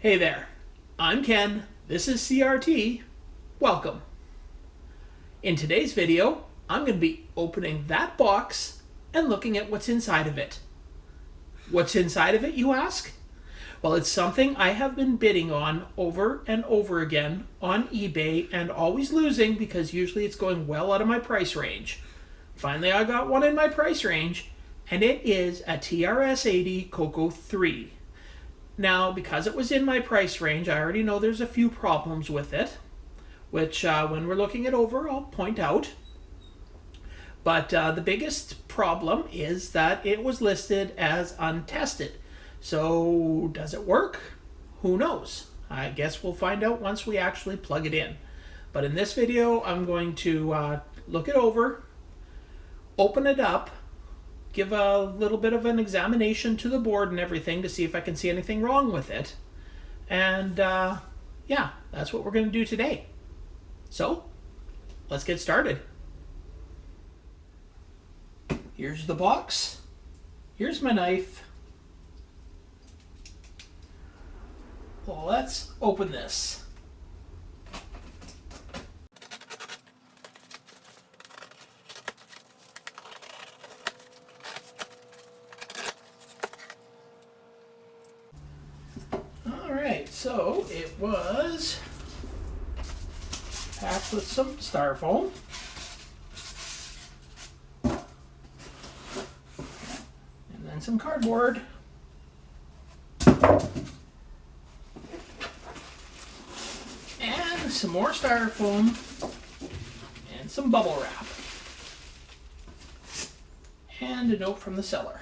Hey there, I'm Ken, this is CRT, welcome. In today's video, I'm going to be opening that box and looking at what's inside of it. What's inside of it, you ask? Well, it's something I have been bidding on over and over again on eBay and always losing because usually it's going well out of my price range. Finally, I got one in my price range, and it is a TRS-80 CoCo 3. Now, because it was in my price range, I already know there's a few problems with it, which when we're looking it over, I'll point out. But the biggest problem is that it was listed as untested. So, does it work? Who knows? I guess we'll find out once we actually plug it in. But in this video, I'm going to look it over, open it up, give a little bit of an examination to the board and everything to see if I can see anything wrong with it. And yeah, that's what we're going to do today. So, let's get started. Here's the box. Here's my knife. Well, let's open this. Alright, so it was packed with some styrofoam. And then some cardboard. And some more styrofoam. And some bubble wrap. And a note from the seller.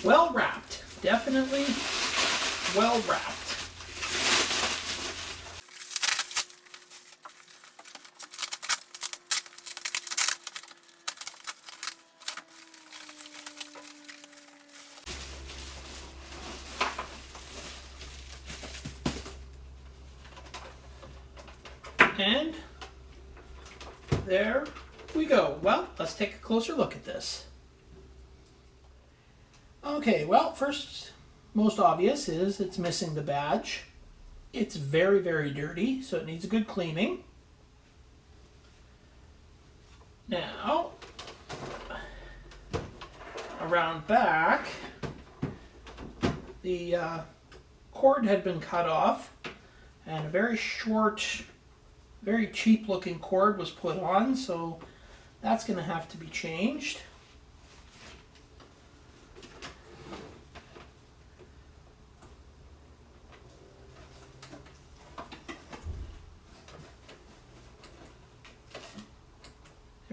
Well wrapped, definitely well wrapped. And there we go. Well, let's take a closer look at this. Okay, well, first, most obvious is it's missing the badge. It's very, very dirty, so it needs a good cleaning. Now, around back, the cord had been cut off, and a very short, very cheap looking cord was put on, so that's going to have to be changed.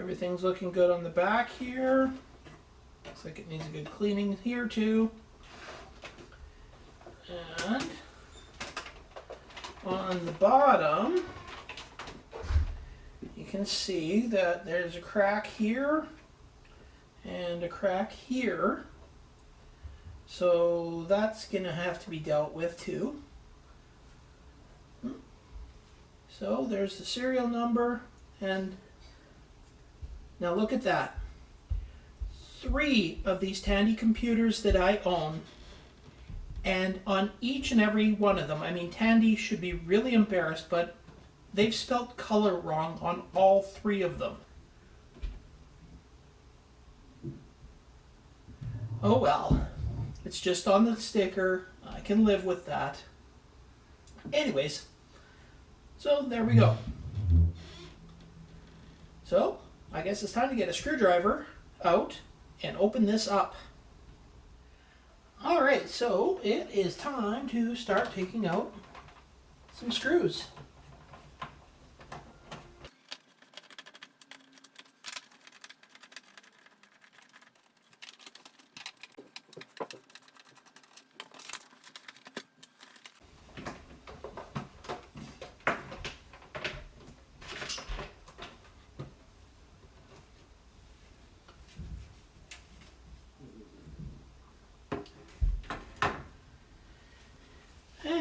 Everything's looking good on the back here. Looks like it needs a good cleaning here too. And on the bottom, you can see that there's a crack here and a crack here. So that's going to have to be dealt with too. So there's the serial number, and now look at that. 3 of these Tandy computers that I own, and on each and every one of them, I mean, Tandy should be really embarrassed, but they've spelled color wrong on all 3 of them. Oh well, it's just on the sticker. I can live with that. Anyways, so there we go. So, I guess it's time to get a screwdriver out and open this up. Alright, so it is time to start taking out some screws.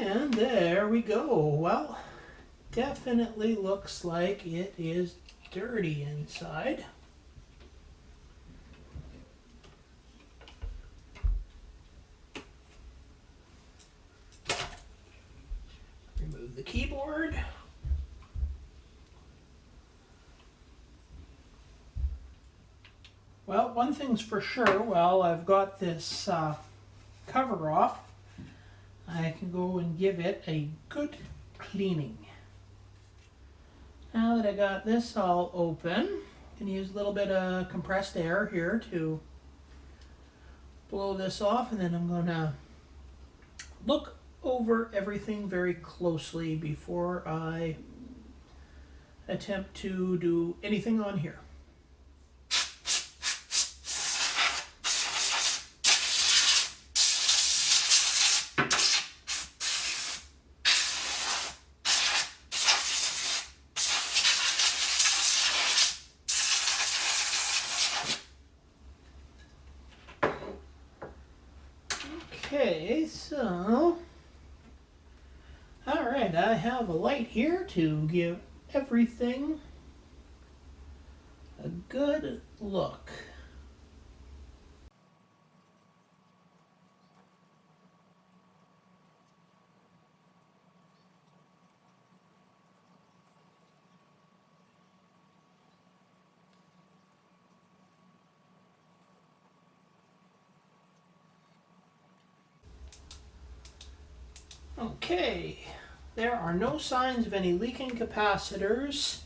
And there we go. Well, definitely looks like it is dirty inside. Remove the keyboard. Well, one thing's for sure, while I've got this cover off, I can go and give it a good cleaning. Now that I got this all open, I'm going to use a little bit of compressed air here to blow this off, and then I'm going to look over everything very closely before I attempt to do anything on here. Okay, so, alright, I have a light here to give everything a good look. Okay, there are no signs of any leaking capacitors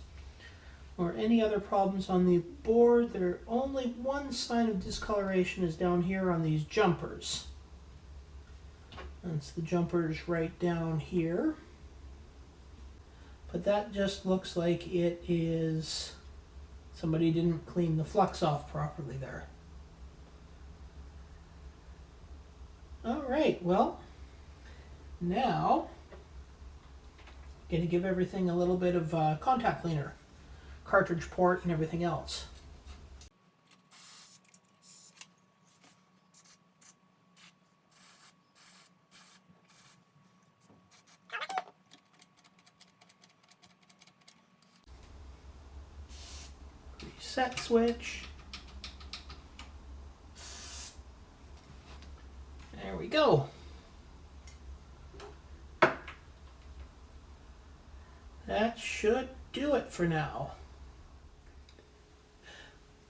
or any other problems on the board. There only one sign of discoloration is down here on these jumpers. That's the jumpers right down here. But that just looks like it is somebody didn't clean the flux off properly there. Alright, well, now, I'm going to give everything a little bit of contact cleaner, cartridge port and everything else. Reset switch. There we go. That should do it for now.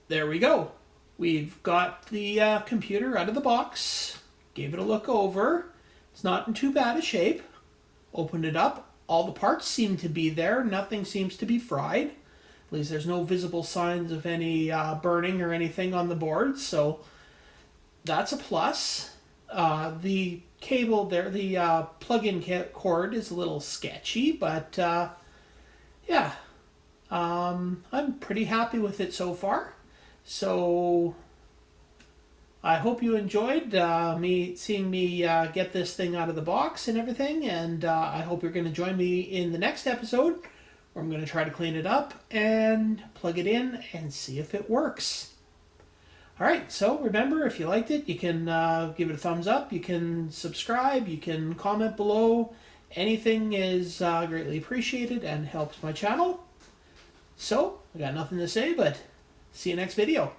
There we go. We've got the computer out of the box, gave it a look over. It's not in too bad a shape. Opened it up. All the parts seem to be there. Nothing seems to be fried. At least there's no visible signs of any burning or anything on the board, so that's a plus. The cable there, the plug-in cord is a little sketchy, but yeah, I'm pretty happy with it so far. So I hope you enjoyed seeing me get this thing out of the box and everything, and I hope you're going to join me in the next episode where I'm going to try to clean it up and plug it in and see if it works. Alright, so remember, if you liked it, you can give it a thumbs up, you can subscribe, you can comment below. Anything is greatly appreciated and helps my channel. So, I got nothing to say, but see you next video.